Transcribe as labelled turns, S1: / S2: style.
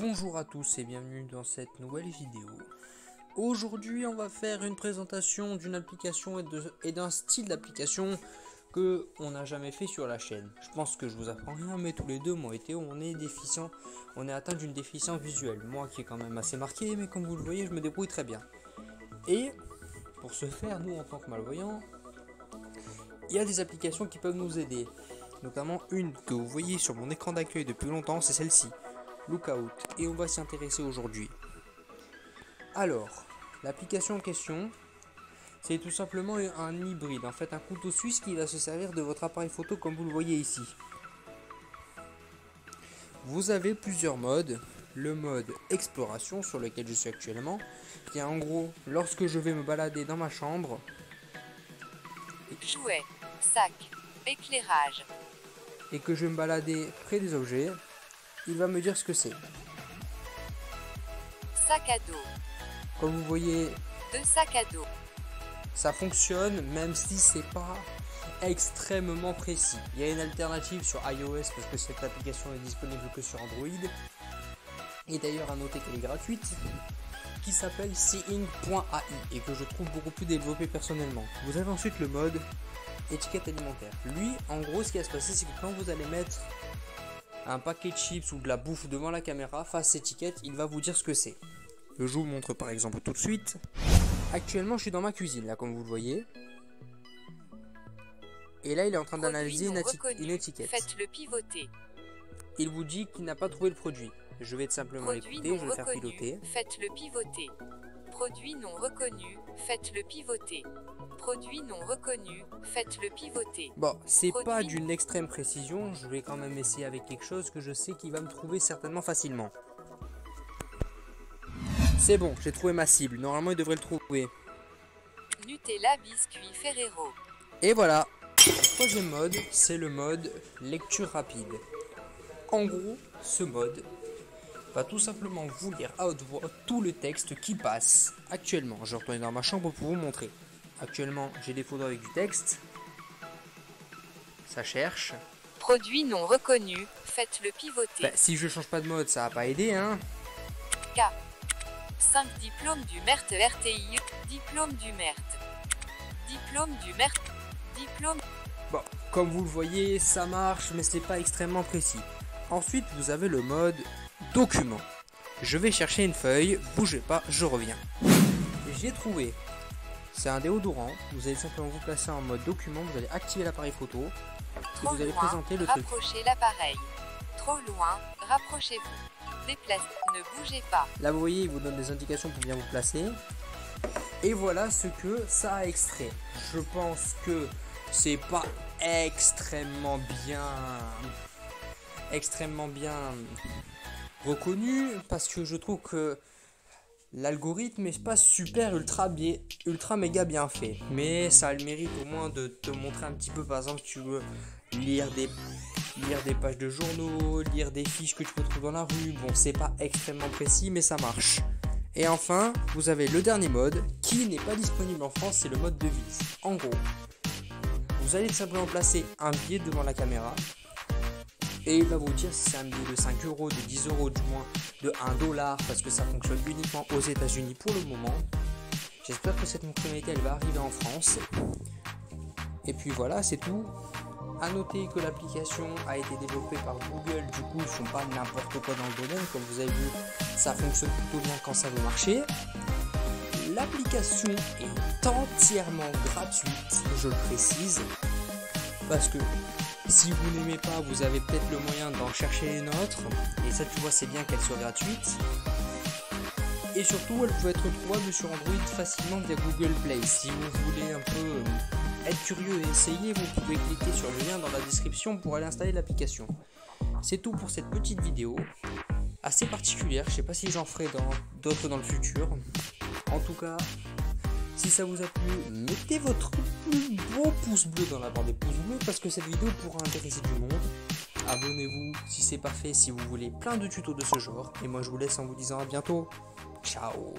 S1: Bonjour à tous et bienvenue dans cette nouvelle vidéo. Aujourd'hui on va faire une présentation d'une application et d'un style d'application que on n'a jamais fait sur la chaîne. Je pense que je vous apprends rien, mais tous les deux, moi et Théo, on est atteint d'une déficience visuelle. Moi qui est quand même assez marqué, mais comme vous le voyez je me débrouille très bien. Et pour ce faire, nous en tant que malvoyants, il y a des applications qui peuvent nous aider. Notamment une que vous voyez sur mon écran d'accueil depuis longtemps, c'est celle-ci, Lookout, et on va s'y intéresser aujourd'hui. Alors, l'application en question, c'est tout simplement un hybride, en fait un couteau suisse qui va se servir de votre appareil photo comme vous le voyez ici. Vous avez plusieurs modes. Le mode exploration sur lequel je suis actuellement, qui est en gros lorsque je vais me balader dans ma chambre.
S2: Jouets, sac, éclairage.
S1: Et que je vais me balader près des objets, il va me dire ce que c'est.
S2: Sac à dos.
S1: Comme vous voyez,
S2: 2 sacs à dos.
S1: ça fonctionne même si c'est pas extrêmement précis. Il y a une alternative sur iOS parce que cette application est disponible que sur Android. Et d'ailleurs à noter qu'elle est gratuite, qui s'appelle Seeing.ai et que je trouve beaucoup plus développé personnellement. Vous avez ensuite le mode étiquette alimentaire. Lui, en gros, ce qui va se passer, c'est que quand vous allez mettre un paquet de chips ou de la bouffe devant la caméra, face étiquette, il va vous dire ce que c'est. Je vous montre par exemple tout de suite. Actuellement, je suis dans ma cuisine, là, comme vous le voyez. Et là, il est en train d'analyser une étiquette.
S2: Faites-le pivoter.
S1: Il vous dit qu'il n'a pas trouvé le produit. Je vais tout simplement l'écouter, je vais le faire piloter.
S2: Faites-le pivoter. Produit non reconnu, faites-le pivoter. Produit non reconnu, faites-le pivoter.
S1: Bon, c'est pas d'une extrême précision, je vais quand même essayer avec quelque chose que je sais qu'il va me trouver certainement facilement. C'est bon, j'ai trouvé ma cible, normalement il devrait le trouver.
S2: Nutella biscuit Ferrero.
S1: Et voilà. Le troisième mode, c'est le mode lecture rapide. En gros, ce mode va tout simplement vous lire à haute voix tout le texte qui passe. Actuellement, je vais retourner dans ma chambre pour vous montrer. Actuellement, j'ai des photos avec du texte. Ça cherche.
S2: Produit non reconnu, faites-le pivoter.
S1: Si je change pas de mode, ça va pas aider, hein.
S2: K. 5 diplômes du MERT RTI. Diplôme du MERT. Diplôme du MERT. Diplôme.
S1: Bon, comme vous le voyez, ça marche, mais c'est pas extrêmement précis. Ensuite, vous avez le mode document. Je vais chercher une feuille, bougez pas, je reviens. J'ai trouvé. C'est un déodorant. Vous allez simplement vous placer en mode document, vous allez activer l'appareil photo et vous allez présenter le truc.
S2: Rapprochez l'appareil. Trop loin, rapprochez-vous. Déplacez, ne bougez pas.
S1: Là, vous voyez, il vous donne des indications pour bien vous placer. Et voilà ce que ça a extrait. Je pense que c'est pas extrêmement bien reconnu parce que je trouve que l'algorithme est pas super ultra méga bien fait, mais ça a le mérite au moins de te montrer un petit peu. Par exemple, si tu veux lire des pages de journaux, lire des fiches que tu peux trouver dans la rue, bon, c'est pas extrêmement précis mais ça marche. Et enfin, vous avez le dernier mode qui n'est pas disponible en France, c'est le mode devise. En gros, vous allez simplement placer un billet devant la caméra et il va vous dire si c'est un billet de 5 €, de 10 €, du moins de 1 $, parce que ça fonctionne uniquement aux États-Unis pour le moment. J'espère que cette fonctionnalité elle va arriver en France. Et puis voilà, c'est tout. A noter que l'application a été développée par Google, du coup ils font pas n'importe quoi dans le domaine, comme vous avez vu, ça fonctionne plutôt bien quand ça veut marcher. L'application est entièrement gratuite, je le précise, parce que si vous n'aimez pas, vous avez peut-être le moyen d'en chercher une autre, et ça tu vois c'est bien qu'elle soit gratuite. Et surtout elle peut être trouvable sur Android facilement via Google Play. Si vous voulez un peu être curieux et essayer, vous pouvez cliquer sur le lien dans la description pour aller installer l'application. C'est tout pour cette petite vidéo, assez particulière, je sais pas si j'en ferai d'autres dans le futur. En tout cas, si ça vous a plu, mettez votre plus beau pouce bleu dans la barre des pouces bleus parce que cette vidéo pourra intéresser du monde. Abonnez-vous si c'est pas fait, si vous voulez plein de tutos de ce genre. Et moi je vous laisse en vous disant à bientôt. Ciao.